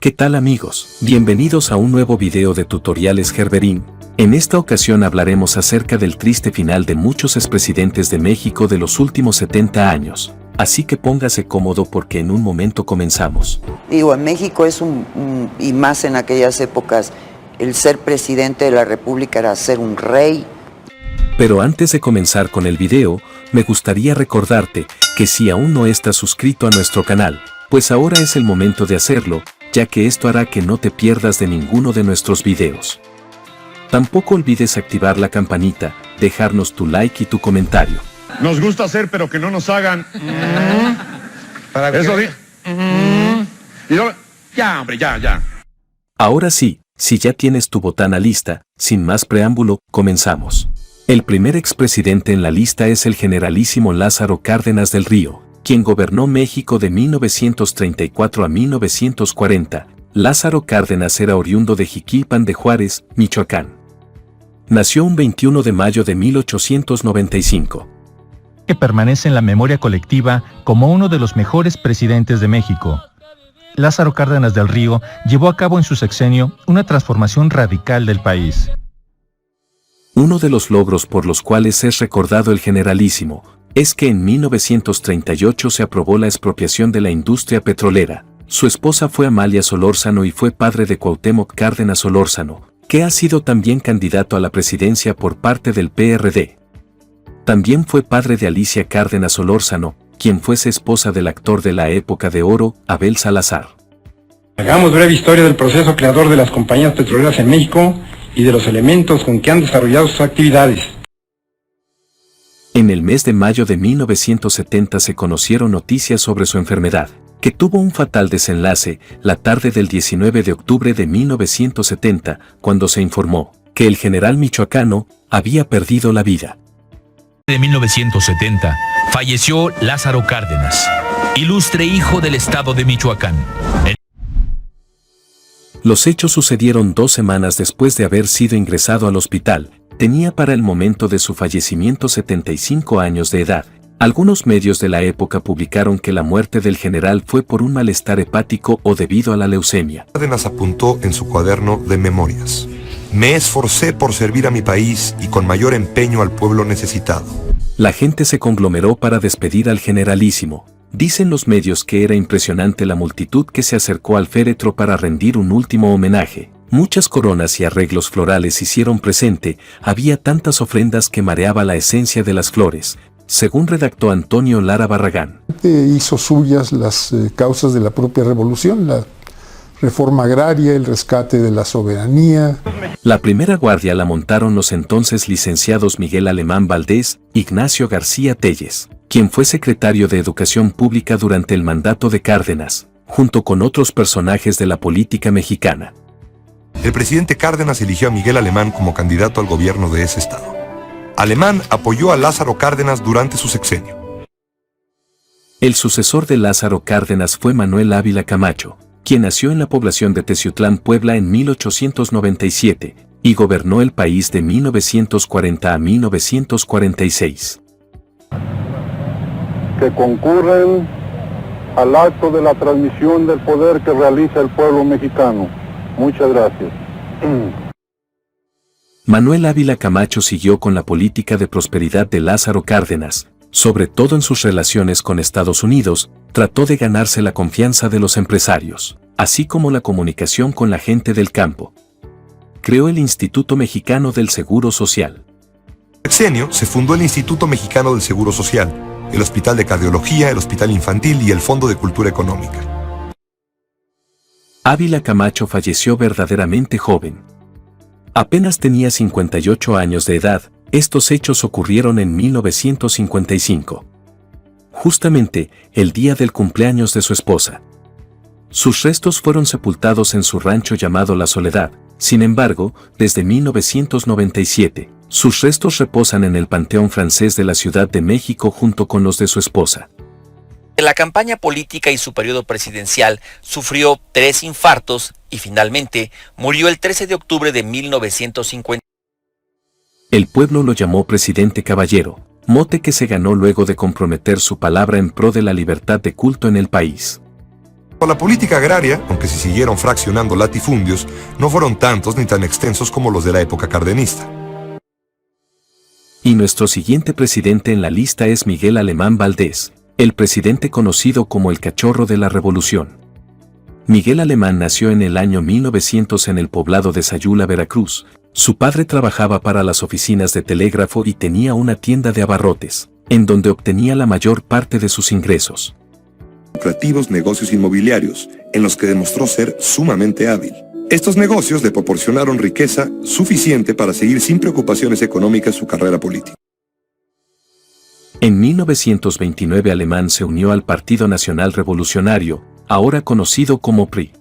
¿Qué tal amigos? Bienvenidos a un nuevo video de Tutoriales Gerberín. En esta ocasión hablaremos acerca del triste final de muchos expresidentes de México de los últimos 70 años. Así que póngase cómodo porque en un momento comenzamos. Digo, en México y más en aquellas épocas, el ser presidente de la República era ser un rey. Pero antes de comenzar con el video, me gustaría recordarte que si aún no estás suscrito a nuestro canal, pues ahora es el momento de hacerlo, ya que esto hará que no te pierdas de ninguno de nuestros videos. Tampoco olvides activar la campanita, dejarnos tu like y tu comentario. Nos gusta hacer, pero que no nos hagan. ¿Para Eso qué? Y no- ya, hombre, ya. Ahora sí, si ya tienes tu botana lista, sin más preámbulo, comenzamos. El primer expresidente en la lista es el generalísimo Lázaro Cárdenas del Río, quien gobernó México de 1934 a 1940. Lázaro Cárdenas era oriundo de Jiquilpan de Juárez, Michoacán. Nació un 21 de mayo de 1895. Que permanece en la memoria colectiva como uno de los mejores presidentes de México. Lázaro Cárdenas del Río llevó a cabo en su sexenio una transformación radical del país. Uno de los logros por los cuales es recordado el generalísimo es que en 1938 se aprobó la expropiación de la industria petrolera. Su esposa fue Amalia Solórzano y fue padre de Cuauhtémoc Cárdenas Solórzano, que ha sido también candidato a la presidencia por parte del PRD. También fue padre de Alicia Cárdenas Solórzano, quien fuese esposa del actor de la época de oro, Abel Salazar. Hagamos breve historia del proceso creador de las compañías petroleras en México y de los elementos con que han desarrollado sus actividades. En el mes de mayo de 1970 se conocieron noticias sobre su enfermedad, que tuvo un fatal desenlace la tarde del 19 de octubre de 1970, cuando se informó que el general michoacano había perdido la vida. De 1970, falleció Lázaro Cárdenas, ilustre hijo del estado de Michoacán. Los hechos sucedieron 2 semanas después de haber sido ingresado al hospital. Tenía para el momento de su fallecimiento 75 años de edad. Algunos medios de la época publicaron que la muerte del general fue por un malestar hepático o debido a la leucemia. Cárdenas apuntó en su cuaderno de memorias: me esforcé por servir a mi país y con mayor empeño al pueblo necesitado. La gente se conglomeró para despedir al generalísimo. Dicen los medios que era impresionante la multitud que se acercó al féretro para rendir un último homenaje. Muchas coronas y arreglos florales hicieron presente, había tantas ofrendas que mareaba la esencia de las flores, según redactó Antonio Lara Barragán. Hizo suyas las causas de la propia revolución, la reforma agraria, el rescate de la soberanía. La primera guardia la montaron los entonces licenciados Miguel Alemán Valdés, Ignacio García Telles, quien fue secretario de Educación Pública durante el mandato de Cárdenas, junto con otros personajes de la política mexicana. El presidente Cárdenas eligió a Miguel Alemán como candidato al gobierno de ese estado. Alemán apoyó a Lázaro Cárdenas durante su sexenio. El sucesor de Lázaro Cárdenas fue Manuel Ávila Camacho, quien nació en la población de Teciutlán, Puebla en 1897, y gobernó el país de 1940 a 1946. Que concurren al acto de la transmisión del poder que realiza el pueblo mexicano. Muchas gracias. Manuel Ávila Camacho siguió con la política de prosperidad de Lázaro Cárdenas, sobre todo en sus relaciones con Estados Unidos, trató de ganarse la confianza de los empresarios, así como la comunicación con la gente del campo. Creó el Instituto Mexicano del Seguro Social. En el sexenio se fundó el Instituto Mexicano del Seguro Social, el Hospital de Cardiología, el Hospital Infantil y el Fondo de Cultura Económica. Ávila Camacho falleció verdaderamente joven. Apenas tenía 58 años de edad. Estos hechos ocurrieron en 1955. Justamente, el día del cumpleaños de su esposa. Sus restos fueron sepultados en su rancho llamado La Soledad. Sin embargo, desde 1997, sus restos reposan en el Panteón Francés de la Ciudad de México junto con los de su esposa. En la campaña política y su periodo presidencial sufrió 3 infartos y finalmente murió el 13 de octubre de 1950. El pueblo lo llamó presidente caballero, mote que se ganó luego de comprometer su palabra en pro de la libertad de culto en el país. La política agraria, aunque se siguieron fraccionando latifundios, no fueron tantos ni tan extensos como los de la época cardenista. Y nuestro siguiente presidente en la lista es Miguel Alemán Valdés, el presidente conocido como el Cachorro de la Revolución. Miguel Alemán nació en el año 1900 en el poblado de Sayula, Veracruz. Su padre trabajaba para las oficinas de telégrafo y tenía una tienda de abarrotes, en donde obtenía la mayor parte de sus ingresos. Lucrativos negocios inmobiliarios, en los que demostró ser sumamente hábil. Estos negocios le proporcionaron riqueza suficiente para seguir sin preocupaciones económicas su carrera política. En 1929 Alemán se unió al Partido Nacional Revolucionario, ahora conocido como PRI.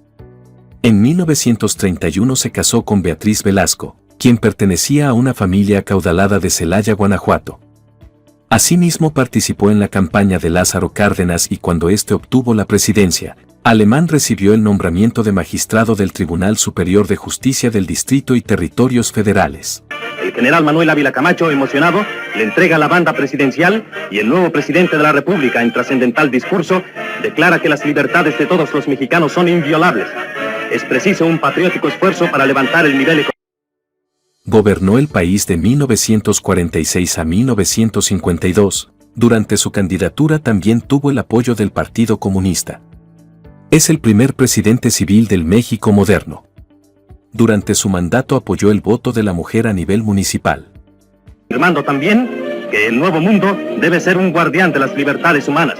En 1931 se casó con Beatriz Velasco, quien pertenecía a una familia acaudalada de Celaya, Guanajuato. Asimismo participó en la campaña de Lázaro Cárdenas y cuando éste obtuvo la presidencia, Alemán recibió el nombramiento de magistrado del Tribunal Superior de Justicia del Distrito y Territorios Federales. El general Manuel Ávila Camacho, emocionado, le entrega la banda presidencial y el nuevo presidente de la República, en trascendental discurso, declara que las libertades de todos los mexicanos son inviolables. Es preciso un patriótico esfuerzo para levantar el nivel económico. Gobernó el país de 1946 a 1952. Durante su candidatura también tuvo el apoyo del Partido Comunista. Es el primer presidente civil del México moderno. Durante su mandato apoyó el voto de la mujer a nivel municipal. Afirmando también que el nuevo mundo debe ser un guardián de las libertades humanas.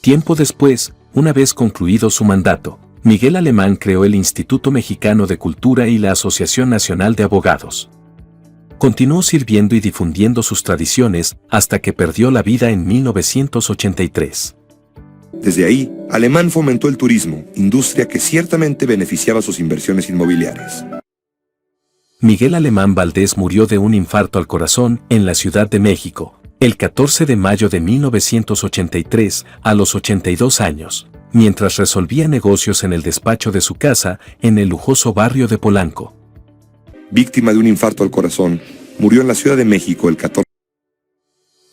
Tiempo después, una vez concluido su mandato, Miguel Alemán creó el Instituto Mexicano de Cultura y la Asociación Nacional de Abogados. Continuó sirviendo y difundiendo sus tradiciones hasta que perdió la vida en 1983. Desde ahí, Alemán fomentó el turismo, industria que ciertamente beneficiaba sus inversiones inmobiliarias. Miguel Alemán Valdés murió de un infarto al corazón en la Ciudad de México, el 14 de mayo de 1983, a los 82 años, mientras resolvía negocios en el despacho de su casa, en el lujoso barrio de Polanco. Víctima de un infarto al corazón, murió en la Ciudad de México el 14.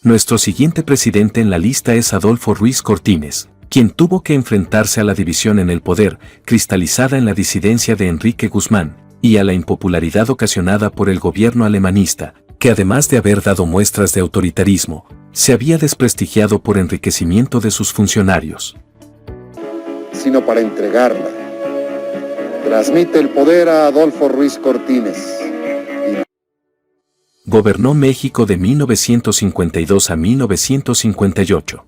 Nuestro siguiente presidente en la lista es Adolfo Ruiz Cortines, quien tuvo que enfrentarse a la división en el poder, cristalizada en la disidencia de Enrique Guzmán, y a la impopularidad ocasionada por el gobierno alemanista, que además de haber dado muestras de autoritarismo, se había desprestigiado por enriquecimiento de sus funcionarios. Sino para entregarla. Transmite el poder a Adolfo Ruiz Cortines. Gobernó México de 1952 a 1958.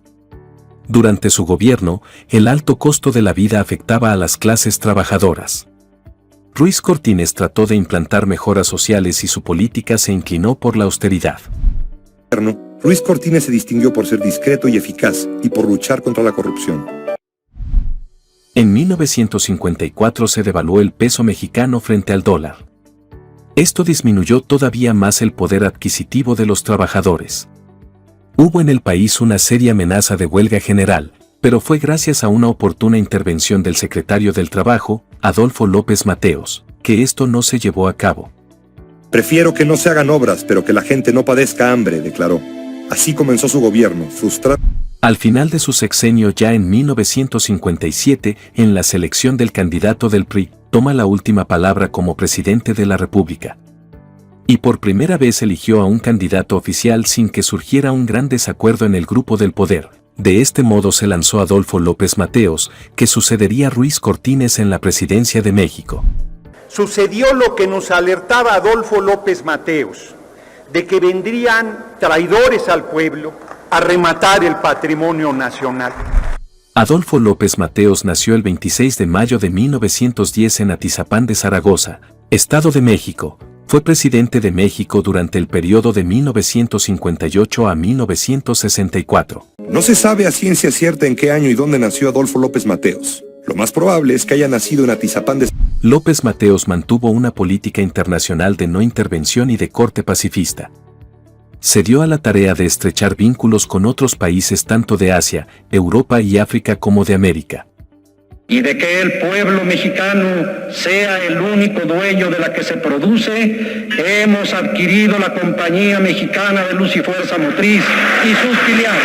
Durante su gobierno, el alto costo de la vida afectaba a las clases trabajadoras. Ruiz Cortines trató de implantar mejoras sociales y su política se inclinó por la austeridad. Ruiz Cortines se distinguió por ser discreto y eficaz y por luchar contra la corrupción. En 1954 se devaluó el peso mexicano frente al dólar. Esto disminuyó todavía más el poder adquisitivo de los trabajadores. Hubo en el país una seria amenaza de huelga general, pero fue gracias a una oportuna intervención del secretario del Trabajo, Adolfo López Mateos, que esto no se llevó a cabo. Prefiero que no se hagan obras, pero que la gente no padezca hambre, declaró. Así comenzó su gobierno, frustrado. Al final de su sexenio, ya en 1957, en la selección del candidato del PRI, toma la última palabra como presidente de la República. Y por primera vez eligió a un candidato oficial sin que surgiera un gran desacuerdo en el grupo del poder. De este modo se lanzó Adolfo López Mateos, que sucedería a Ruiz Cortines en la presidencia de México. Sucedió lo que nos alertaba Adolfo López Mateos, de que vendrían traidores al pueblo a rematar el patrimonio nacional. Adolfo López Mateos nació el 26 de mayo de 1910 en Atizapán de Zaragoza, Estado de México. Fue presidente de México durante el periodo de 1958 a 1964. No se sabe a ciencia cierta en qué año y dónde nació Adolfo López Mateos. Lo más probable es que haya nacido en Atizapán de... López Mateos mantuvo una política internacional de no intervención y de corte pacifista. Se dio a la tarea de estrechar vínculos con otros países tanto de Asia, Europa y África como de América. Y de que el pueblo mexicano sea el único dueño de la que se produce, hemos adquirido la Compañía Mexicana de Luz y Fuerza Motriz y sus filiales.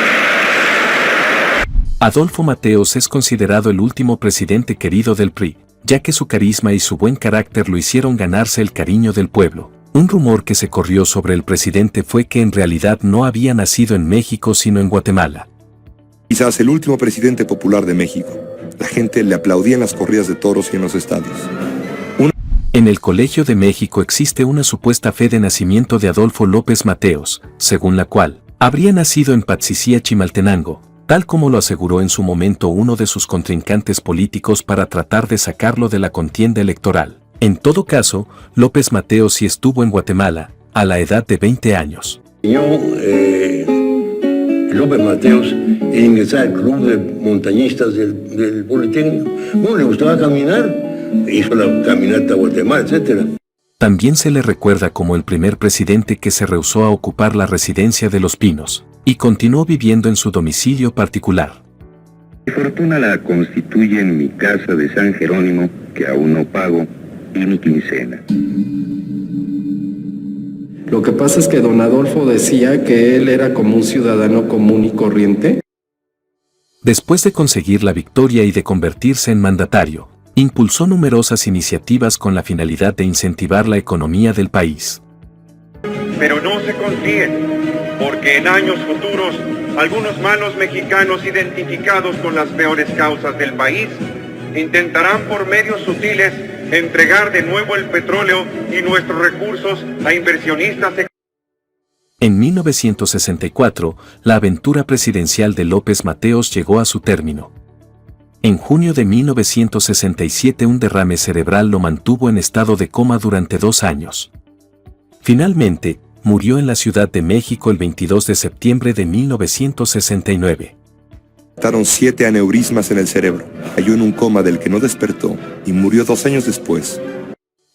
Adolfo Mateos es considerado el último presidente querido del PRI, ya que su carisma y su buen carácter lo hicieron ganarse el cariño del pueblo. Un rumor que se corrió sobre el presidente fue que en realidad no había nacido en México sino en Guatemala. Quizás el último presidente popular de México. La gente le aplaudía en las corridas de toros y en los estadios. En el Colegio de México existe una supuesta fe de nacimiento de Adolfo López Mateos, según la cual habría nacido en Patzicía, Chimaltenango, tal como lo aseguró en su momento uno de sus contrincantes políticos para tratar de sacarlo de la contienda electoral. En todo caso, López Mateos sí estuvo en Guatemala, a la edad de 20 años. López Mateos ingresó al club de montañistas del Politécnico. Bueno, le gustaba caminar, hizo la caminata a Guatemala, etc. También se le recuerda como el primer presidente que se rehusó a ocupar la residencia de Los Pinos, y continuó viviendo en su domicilio particular. Mi fortuna la constituye en mi casa de San Jerónimo, que aún no pago, y mi quincena. Lo que pasa es que don Adolfo decía que él era como un ciudadano común y corriente. Después de conseguir la victoria y de convertirse en mandatario, impulsó numerosas iniciativas con la finalidad de incentivar la economía del país. Pero no se confíen, porque en años futuros, algunos malos mexicanos identificados con las peores causas del país intentarán por medios sutiles entregar de nuevo el petróleo y nuestros recursos a inversionistas. En 1964, la aventura presidencial de López Mateos llegó a su término. En junio de 1967 un derrame cerebral lo mantuvo en estado de coma durante 2 años. Finalmente, murió en la Ciudad de México el 22 de septiembre de 1969. Trataron 7 aneurismas en el cerebro, cayó en un coma del que no despertó y murió 2 años después.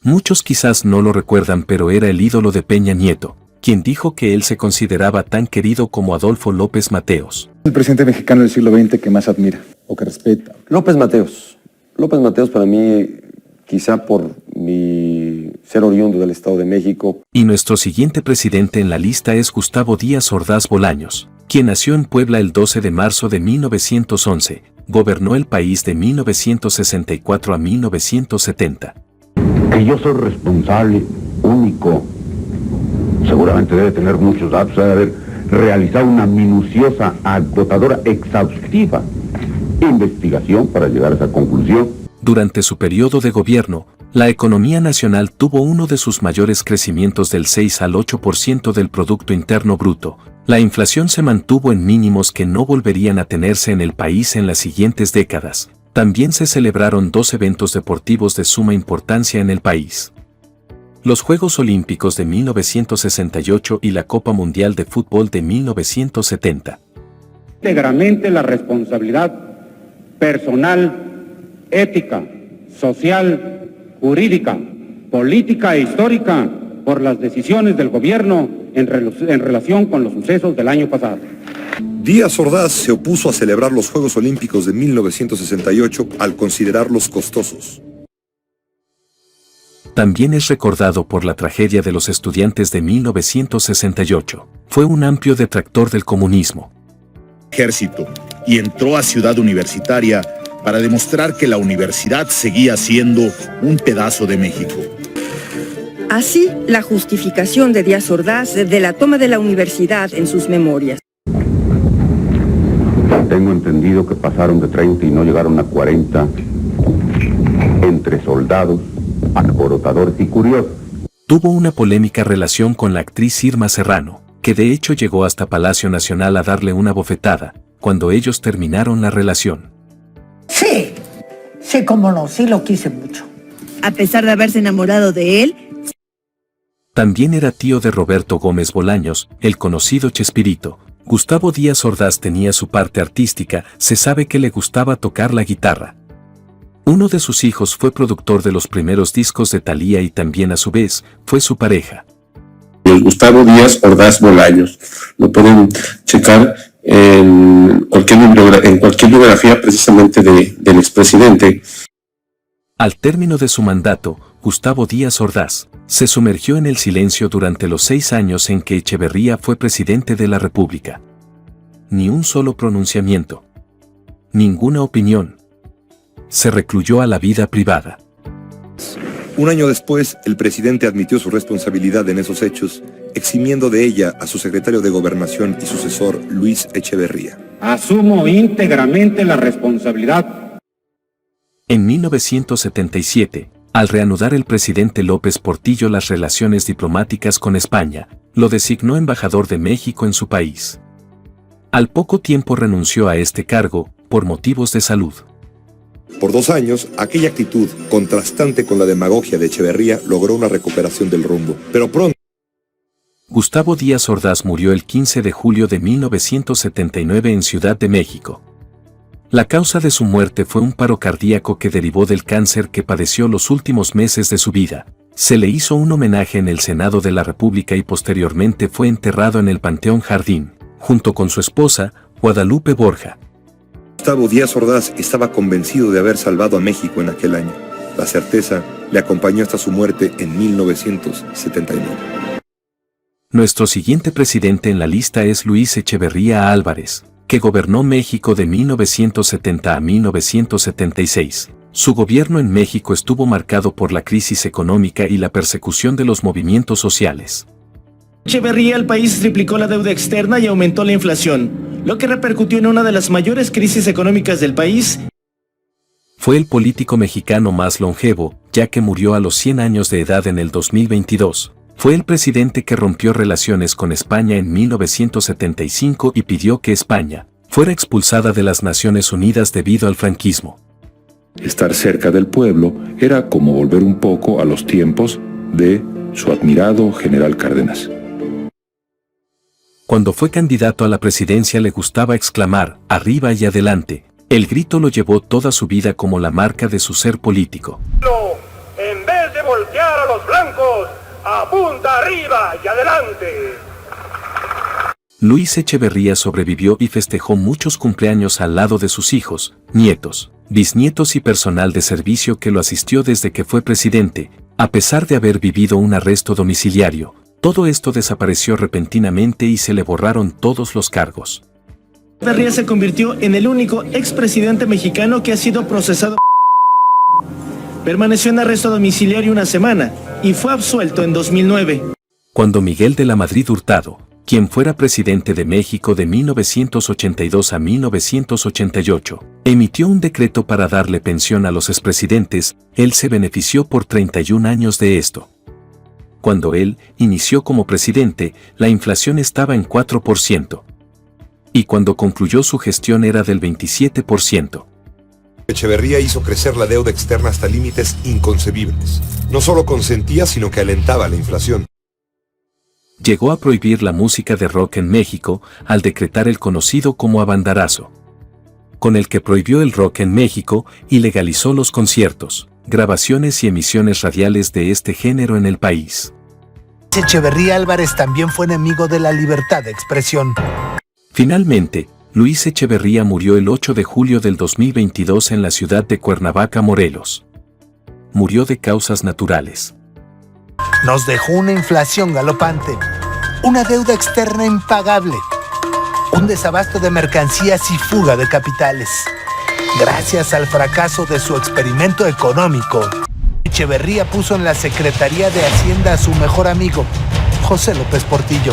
Muchos quizás no lo recuerdan, pero era el ídolo de Peña Nieto, quien dijo que él se consideraba tan querido como Adolfo López Mateos. El presidente mexicano del siglo XX que más admira o que respeta. López Mateos. López Mateos para mí, quizá por mi ser oriundo del Estado de México. Y nuestro siguiente presidente en la lista es Gustavo Díaz Ordaz Bolaños, quien nació en Puebla el 12 de marzo de 1911, gobernó el país de 1964 a 1970. Que yo soy responsable, único, seguramente debe tener muchos datos, debe haber realizado una minuciosa, agotadora, exhaustiva investigación para llegar a esa conclusión. Durante su periodo de gobierno, la economía nacional tuvo uno de sus mayores crecimientos del 6 al 8% del Producto Interno Bruto. La inflación se mantuvo en mínimos que no volverían a tenerse en el país en las siguientes décadas. También se celebraron 2 eventos deportivos de suma importancia en el país: los Juegos Olímpicos de 1968 y la Copa Mundial de Fútbol de 1970. Íntegramente la responsabilidad personal, ética, social, jurídica, política e histórica por las decisiones del gobierno en relación con los sucesos del año pasado. Díaz Ordaz se opuso a celebrar los Juegos Olímpicos de 1968 al considerarlos costosos. También es recordado por la tragedia de los estudiantes de 1968. Fue un amplio detractor del comunismo. Ejército y entró a Ciudad Universitaria para demostrar que la universidad seguía siendo un pedazo de México. Así, la justificación de Díaz Ordaz de la toma de la universidad en sus memorias. Tengo entendido que pasaron de 30 y no llegaron a 40 entre soldados, alborotadores y curiosos. Tuvo una polémica relación con la actriz Irma Serrano, que de hecho llegó hasta Palacio Nacional a darle una bofetada, cuando ellos terminaron la relación. Sí, cómo no, sí lo quise mucho. A pesar de haberse enamorado de él. También era tío de Roberto Gómez Bolaños, el conocido Chespirito. Gustavo Díaz Ordaz tenía su parte artística, se sabe que le gustaba tocar la guitarra. Uno de sus hijos fue productor de los primeros discos de Thalía y también a su vez fue su pareja. Gustavo Díaz Ordaz Bolaños. Lo pueden checar en cualquier biografía precisamente del expresidente. Al término de su mandato, Gustavo Díaz Ordaz se sumergió en el silencio durante los 6 años en que Echeverría fue presidente de la República. Ni un solo pronunciamiento. ninguna opinión. Se recluyó a la vida privada. Un año después, el presidente admitió su responsabilidad en esos hechos, eximiendo de ella a su secretario de Gobernación y sucesor, Luis Echeverría. Asumo íntegramente la responsabilidad. En 1977, al reanudar el presidente López Portillo las relaciones diplomáticas con España, lo designó embajador de México en su país. Al poco tiempo renunció a este cargo, por motivos de salud. Por 2 años, aquella actitud, contrastante con la demagogia de Echeverría, logró una recuperación del rumbo. Pero pronto... Gustavo Díaz Ordaz murió el 15 de julio de 1979 en Ciudad de México. La causa de su muerte fue un paro cardíaco que derivó del cáncer que padeció los últimos meses de su vida. Se le hizo un homenaje en el Senado de la República y posteriormente fue enterrado en el Panteón Jardín, junto con su esposa, Guadalupe Borja. Gustavo Díaz Ordaz estaba convencido de haber salvado a México en aquel año. La certeza le acompañó hasta su muerte en 1979. Nuestro siguiente presidente en la lista es Luis Echeverría Álvarez, que gobernó México de 1970 a 1976. Su gobierno en México estuvo marcado por la crisis económica y la persecución de los movimientos sociales. Echeverría al país triplicó la deuda externa y aumentó la inflación, lo que repercutió en una de las mayores crisis económicas del país. Fue el político mexicano más longevo, ya que murió a los 100 años de edad en el 2022. Fue el presidente que rompió relaciones con España en 1975 y pidió que España fuera expulsada de las Naciones Unidas debido al franquismo. Estar cerca del pueblo era como volver un poco a los tiempos de su admirado general Cárdenas. Cuando fue candidato a la presidencia le gustaba exclamar, arriba y adelante. El grito lo llevó toda su vida como la marca de su ser político. En vez de voltear a los blancos, apunta arriba y adelante. Luis Echeverría sobrevivió y festejó muchos cumpleaños al lado de sus hijos, nietos, bisnietos y personal de servicio que lo asistió desde que fue presidente, a pesar de haber vivido un arresto domiciliario. Todo esto desapareció repentinamente y se le borraron todos los cargos. Echeverría se convirtió en el único expresidente mexicano que ha sido procesado. Permaneció en arresto domiciliario una semana y fue absuelto en 2009. Cuando Miguel de la Madrid Hurtado, quien fuera presidente de México de 1982 a 1988, emitió un decreto para darle pensión a los expresidentes, él se benefició por 31 años de esto. Cuando él inició como presidente, la inflación estaba en 4%. Y cuando concluyó su gestión era del 27%. Echeverría hizo crecer la deuda externa hasta límites inconcebibles. No solo consentía, sino que alentaba la inflación. Llegó a prohibir la música de rock en México al decretar el conocido como abanderazo, con el que prohibió el rock en México y legalizó los conciertos, grabaciones y emisiones radiales de este género en el país. Echeverría Álvarez también fue enemigo de la libertad de expresión. Finalmente, Luis Echeverría murió el 8 de julio del 2022 en la ciudad de Cuernavaca, Morelos. Murió de causas naturales. Nos dejó una inflación galopante, una deuda externa impagable, un desabasto de mercancías y fuga de capitales. Gracias al fracaso de su experimento económico, Echeverría puso en la Secretaría de Hacienda a su mejor amigo, José López Portillo.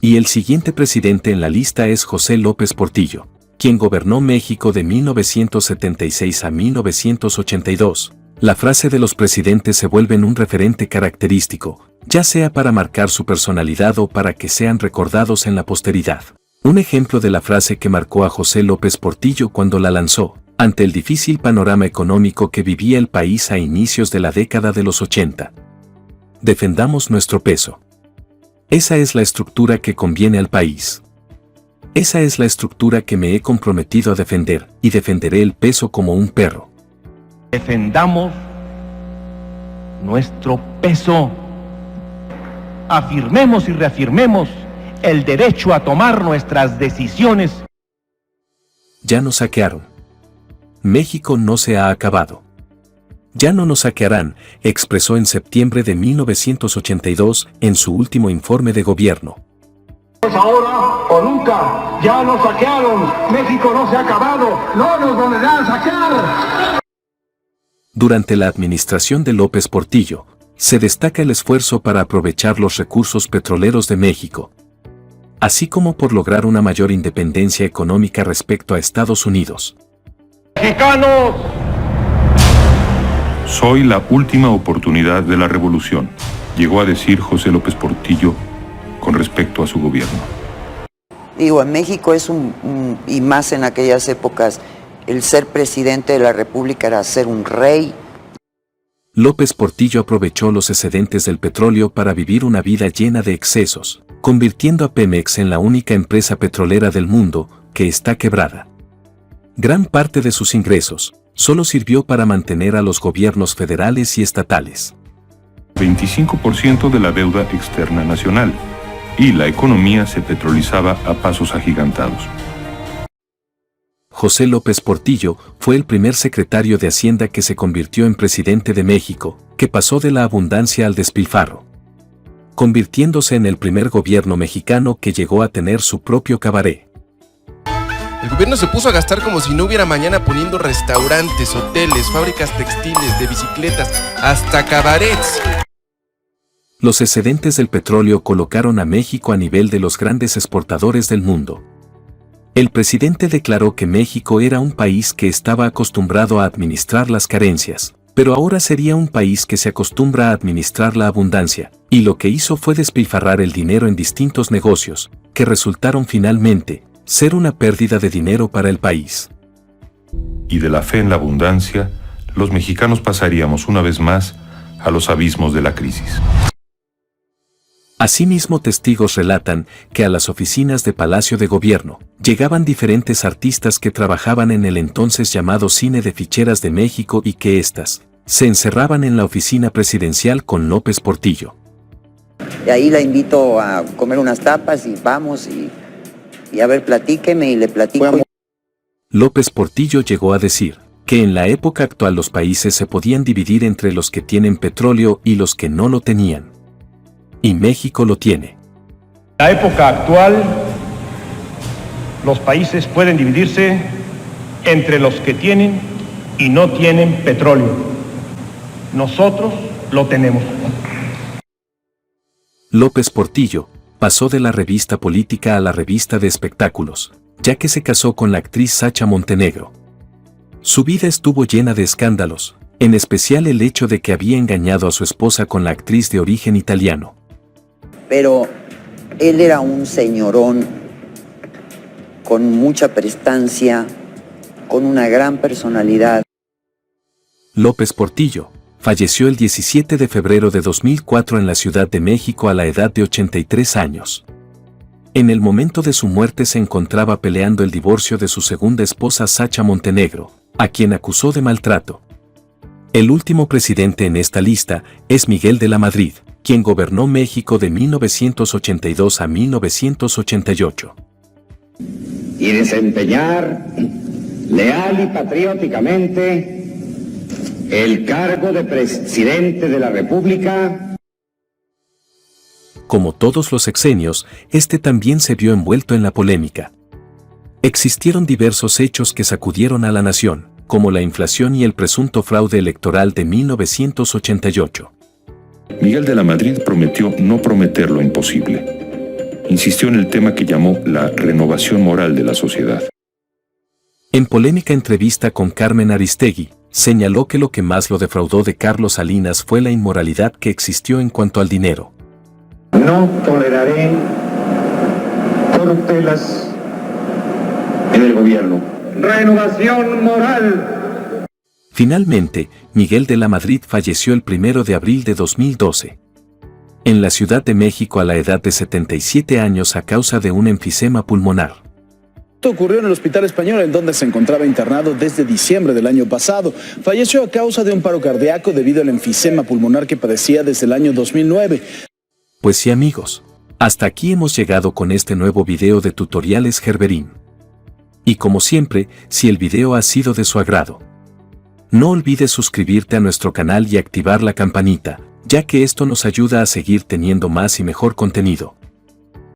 Y el siguiente presidente en la lista es José López Portillo, quien gobernó México de 1976 a 1982. La frase de los presidentes se vuelve un referente característico, ya sea para marcar su personalidad o para que sean recordados en la posteridad. Un ejemplo de la frase que marcó a José López Portillo cuando la lanzó, ante el difícil panorama económico que vivía el país a inicios de la década de los 80. Defendamos nuestro peso. Esa es la estructura que conviene al país. Esa es la estructura que me he comprometido a defender, y defenderé el peso como un perro. Defendamos nuestro peso. Afirmemos y reafirmemos el derecho a tomar nuestras decisiones. Ya nos saquearon. México no se ha acabado. Ya no nos saquearán, expresó en septiembre de 1982 en su último informe de gobierno. Ahora con un nunca. Ya nos saquearon. México no se ha acabado. No nos volverán a saquear. Durante la administración de López Portillo, se destaca el esfuerzo para aprovechar los recursos petroleros de México, así como por lograr una mayor independencia económica respecto a Estados Unidos. Mexicanos, Soy la última oportunidad de la revolución, llegó a decir José López Portillo con respecto a su gobierno. Digo, en México es y más en aquellas épocas, el ser presidente de la República era ser un rey. López Portillo aprovechó los excedentes del petróleo para vivir una vida llena de excesos, convirtiendo a Pemex en la única empresa petrolera del mundo que está quebrada. Gran parte de sus ingresos solo sirvió para mantener a los gobiernos federales y estatales. 25% de la deuda externa nacional, y la economía se petrolizaba a pasos agigantados. José López Portillo fue el primer secretario de Hacienda que se convirtió en presidente de México, que pasó de la abundancia al despilfarro, convirtiéndose en el primer gobierno mexicano que llegó a tener su propio cabaret. El gobierno se puso a gastar como si no hubiera mañana, poniendo restaurantes, hoteles, fábricas textiles, de bicicletas, hasta cabarets. Los excedentes del petróleo colocaron a México a nivel de los grandes exportadores del mundo. El presidente declaró que México era un país que estaba acostumbrado a administrar las carencias, pero ahora sería un país que se acostumbra a administrar la abundancia, y lo que hizo fue despilfarrar el dinero en distintos negocios, que resultaron finalmente ser una pérdida de dinero para el país. Y de la fe en la abundancia, los mexicanos pasaríamos una vez más a los abismos de la crisis. Asimismo, testigos relatan que a las oficinas de Palacio de Gobierno llegaban diferentes artistas que trabajaban en el entonces llamado Cine de Ficheras de México y que éstas se encerraban en la oficina presidencial con López Portillo. Y ahí la invito a comer unas tapas y vamos y a ver, platíqueme y le platico. López Portillo llegó a decir que en la época actual los países se podían dividir entre los que tienen petróleo y los que no lo tenían. Y México lo tiene. en la época actual, los países pueden dividirse entre los que tienen y no tienen petróleo. Nosotros lo tenemos. López Portillo pasó de la revista política a la revista de espectáculos, ya que se casó con la actriz Sacha Montenegro. Su vida estuvo llena de escándalos, en especial el hecho de que había engañado a su esposa con la actriz de origen italiano. Pero él era un señorón con mucha prestancia, con una gran personalidad. López Portillo falleció el 17 de febrero de 2004 en la Ciudad de México a la edad de 83 años. En el momento de su muerte se encontraba peleando el divorcio de su segunda esposa Sacha Montenegro, a quien acusó de maltrato. El último presidente en esta lista es Miguel de la Madrid, quien gobernó México de 1982 a 1988. Y desempeñar leal y patrióticamente el cargo de presidente de la República. Como todos los sexenios, este también se vio envuelto en la polémica. Existieron diversos hechos que sacudieron a la nación, como la inflación y el presunto fraude electoral de 1988. Miguel de la Madrid prometió no prometer lo imposible. Insistió en el tema que llamó la renovación moral de la sociedad. En polémica entrevista con Carmen Aristegui, señaló que lo que más lo defraudó de Carlos Salinas fue la inmoralidad que existió en cuanto al dinero. No toleraré corruptelas en el gobierno. Renovación moral. Finalmente, Miguel de la Madrid falleció el 1 de abril de 2012. En la Ciudad de México a la edad de 77 años a causa de un enfisema pulmonar. Esto ocurrió en el Hospital Español, en donde se encontraba internado desde diciembre del año pasado. Falleció a causa de un paro cardíaco debido al enfisema pulmonar que padecía desde el año 2009. Pues sí, amigos, hasta aquí hemos llegado con este nuevo video de tutoriales Gerberín. Y como siempre, si el video ha sido de su agrado, no olvides suscribirte a nuestro canal y activar la campanita, ya que esto nos ayuda a seguir teniendo más y mejor contenido.